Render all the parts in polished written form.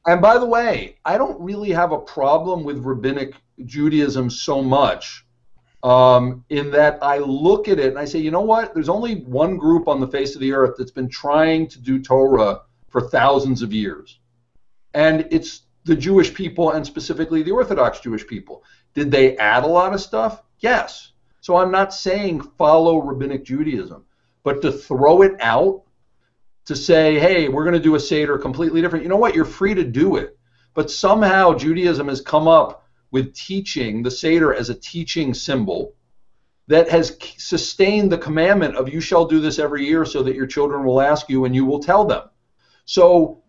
And by the way, I don't really have a problem with Rabbinic Judaism so much, in that I look at it and I say, you know what? There's only one group on the face of the earth that's been trying to do Torah for thousands of years, and it's the Jewish people, and specifically the Orthodox Jewish people. Did they add a lot of stuff? Yes. So I'm not saying follow Rabbinic Judaism, but to throw it out, to say, hey, we're going to do a Seder completely different. You know what? You're free to do it. But somehow Judaism has come up with teaching the Seder as a teaching symbol that has sustained the commandment of you shall do this every year so that your children will ask you and you will tell them. So,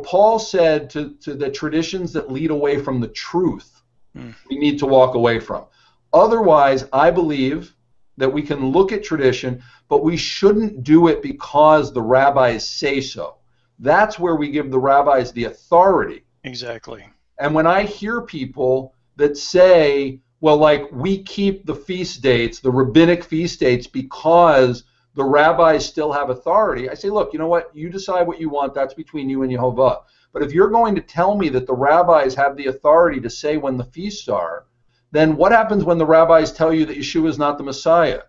Paul said to the traditions that lead away from the truth, we need to walk away from. Otherwise, I believe that we can look at tradition, but we shouldn't do it because the rabbis say so. That's where we give the rabbis the authority. Exactly. And when I hear people that say, well, like, we keep the feast dates, the rabbinic feast dates, because the rabbis still have authority, I say, look, you know what? You decide what you want. That's between you and Yehovah. But if you're going to tell me that the rabbis have the authority to say when the feasts are, then what happens when the rabbis tell you that Yeshua is not the Messiah?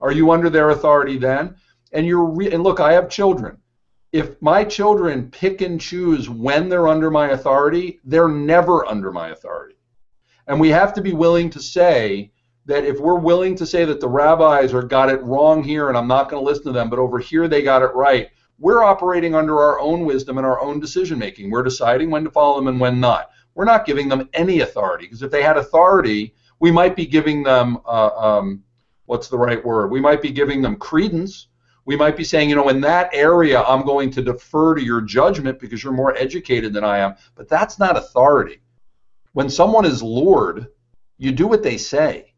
Are you under their authority then? And and look, I have children. If my children pick and choose when they're under my authority, they're never under my authority. And we have to be willing to say that if we're willing to say that the rabbis got it wrong here and I'm not going to listen to them, but over here they got it right, we're operating under our own wisdom and our own decision making. We're deciding when to follow them and when not. We're not giving them any authority, because if they had authority, we might be giving them, what's the right word? We might be giving them credence. We might be saying, in that area I'm going to defer to your judgment because you're more educated than I am. But that's not authority. When someone is Lord, you do what they say.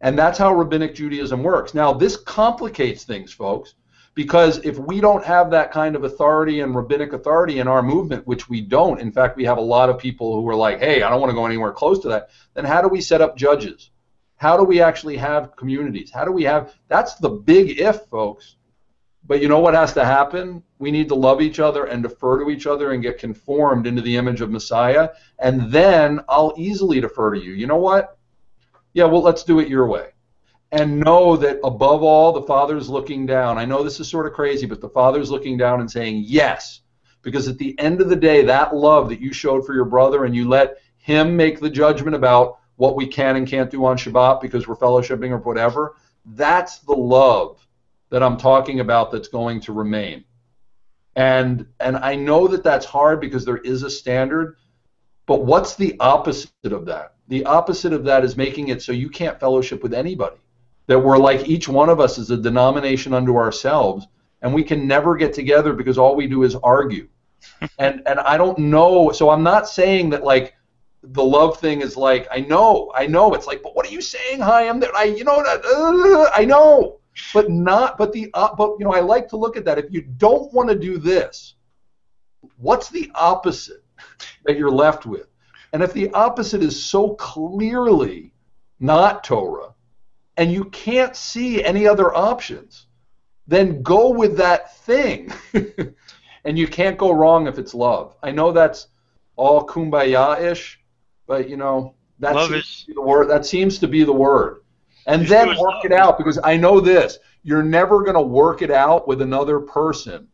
And that's how Rabbinic Judaism works. Now, this complicates things, folks, because if we don't have that kind of authority and rabbinic authority in our movement, which we don't, in fact, we have a lot of people who are like, hey, I don't want to go anywhere close to that, then how do we set up judges? How do we actually have communities? How do we have, that's the big if, folks. But you know what has to happen? We need to love each other and defer to each other and get conformed into the image of Messiah, and then I'll easily defer to you. You know what? Yeah, well, let's do it your way. And know that above all, the Father's looking down. I know this is sort of crazy, but the Father's looking down and saying yes. Because at the end of the day, that love that you showed for your brother, and you let him make the judgment about what we can and can't do on Shabbat because we're fellowshipping or whatever, that's the love that I'm talking about that's going to remain. And I know that that's hard because there is a standard, but what's the opposite of that? The opposite of that is making it so you can't fellowship with anybody. That we're like, each one of us is a denomination unto ourselves, and we can never get together because all we do is argue. And I don't know, so I'm not saying that like the love thing is like, I know, it's like, but what are you saying, Chaim? I know, but not, but I like to look at that. If you don't want to do this, what's the opposite that you're left with? And if the opposite is so clearly not Torah, and you can't see any other options, then go with that thing. And you can't go wrong if it's love. I know that's all kumbaya-ish, but that seems to be the word. And then work it out, because I know this, you're never going to work it out with another person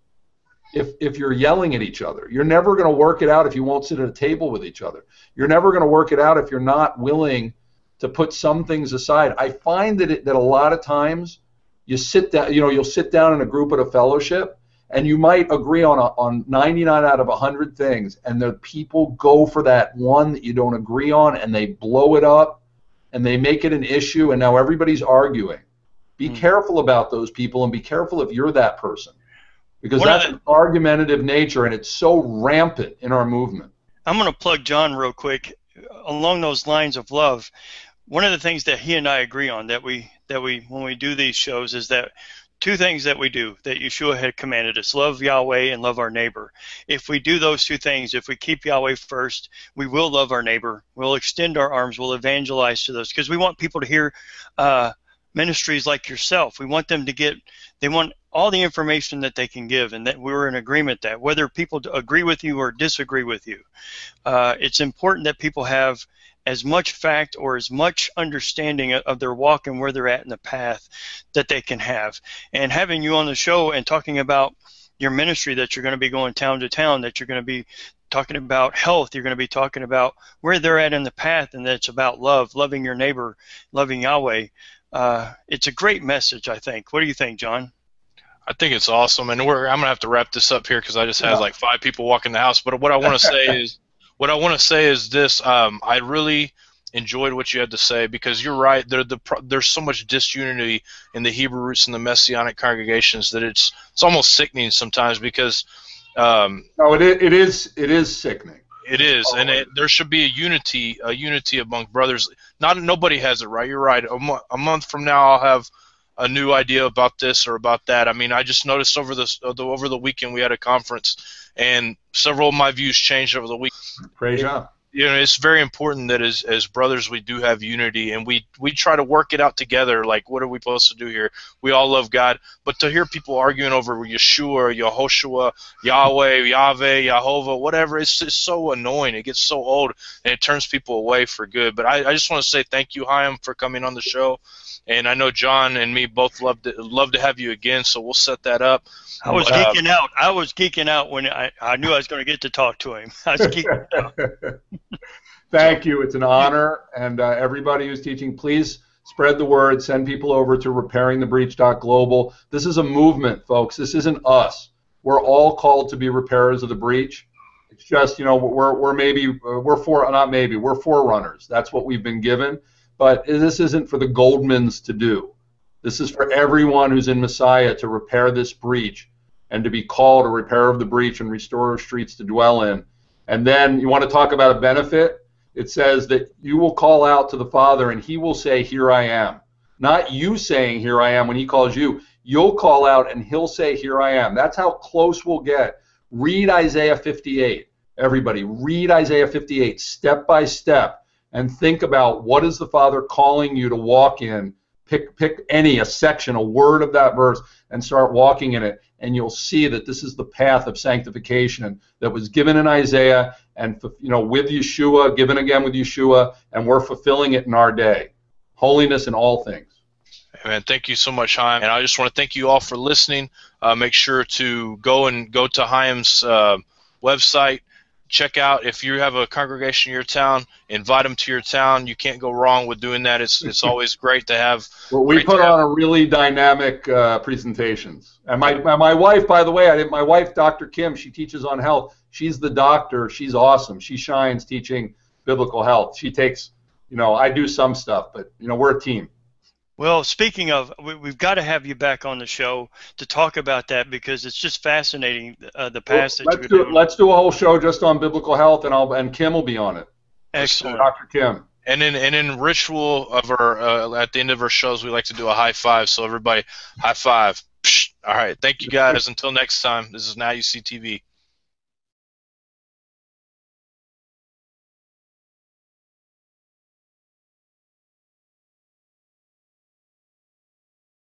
if you're yelling at each other. You're never going to work it out if you won't sit at a table with each other. You're never going to work it out if you're not willing to put some things aside. I find that a lot of times you sit down, you'll sit down in a group at a fellowship, and you might agree on 99 out of 100 things, and the people go for that one that you don't agree on, and they blow it up, and they make it an issue, and now everybody's arguing. Be careful about those people, and be careful if you're that person, because that's an argumentative nature, and it's so rampant in our movement. I'm going to plug John real quick along those lines of love. One of the things that he and I agree on that we when we do these shows is that two things that we do that Yeshua had commanded us: love Yahweh and love our neighbor. If we do those two things, if we keep Yahweh first, we will love our neighbor. We'll extend our arms. We'll evangelize to those, because we want people to hear ministries like yourself. We want them to get, they want all the information that they can give, and that we're in agreement that whether people agree with you or disagree with you, it's important that people have as much fact or as much understanding of their walk and where they're at in the path that they can have. And having you on the show and talking about your ministry, that you're going to be going town to town, that you're going to be talking about health, you're going to be talking about where they're at in the path, and that it's about love, loving your neighbor, loving Yahweh. It's a great message, I think. What do you think, John? I think it's awesome, and I'm gonna have to wrap this up here because I just had like 5 people walk in the house. But what I want to say is this: I really enjoyed what you had to say, because you're right. There's so much disunity in the Hebrew roots and the Messianic congregations that it's almost sickening sometimes. Because no, it is sickening. It is, and there should be a unity among brothers. Nobody has it right. You're right. A month from now, I'll have a new idea about this or about that. I mean, I just noticed over the weekend we had a conference, and several of my views changed over the week. Praise God. You know, it's very important that as brothers we do have unity, and we try to work it out together. Like, what are we supposed to do here? We all love God, but to hear people arguing over Yeshua, Yehoshua, Yahweh, Yahweh, Yehovah, whatever, it's just so annoying. It gets so old, and it turns people away for good. But I just want to say thank you, Chaim, for coming on the show. And I know John and me both love to have you again, so we'll set that up. I was geeking out. I was geeking out when I knew I was going to get to talk to him. I was geeking out. Thank you. It's an honor. And everybody who's teaching, please spread the word. Send people over to repairingthebreach.global. This is a movement, folks. This isn't us. We're all called to be repairers of the breach. It's just, we're forerunners. That's what we've been given. But this isn't for the Goldmans to do. This is for everyone who's in Messiah to repair this breach and to be called a repairer of the breach and restorer streets to dwell in. And then you want to talk about a benefit? It says that you will call out to the Father and he will say, "Here I am." Not you saying, "Here I am," when he calls you. You'll call out and he'll say, "Here I am." That's how close we'll get. Read Isaiah 58. Everybody, read Isaiah 58 step by step and think about what is the Father calling you to walk in. Pick a section, a word of that verse, and start walking in it, and you'll see that this is the path of sanctification that was given in Isaiah, and with Yeshua, given again with Yeshua, and we're fulfilling it in our day. Holiness in all things. Amen. Thank you so much, Chaim. And I just want to thank you all for listening. Make sure to go to Chaim's website. Check out, if you have a congregation in your town, invite them to your town. You can't go wrong with doing that. It's always great to have. Well, we put on a really dynamic presentations. And my wife, by the way, my wife, Dr. Kim, she teaches on health. She's the doctor. She's awesome. She shines teaching biblical health. She takes, I do some stuff, but we're a team. Well, speaking of, we've got to have you back on the show to talk about that, because it's just fascinating, the past that you're doing. Let's do a whole show just on biblical health, and Kim will be on it. Excellent. Dr. Kim. And in ritual of our at the end of our shows, we like to do a high five. So everybody, high five. Psh. All right. Thank you guys. Until next time. This is Now You See TV.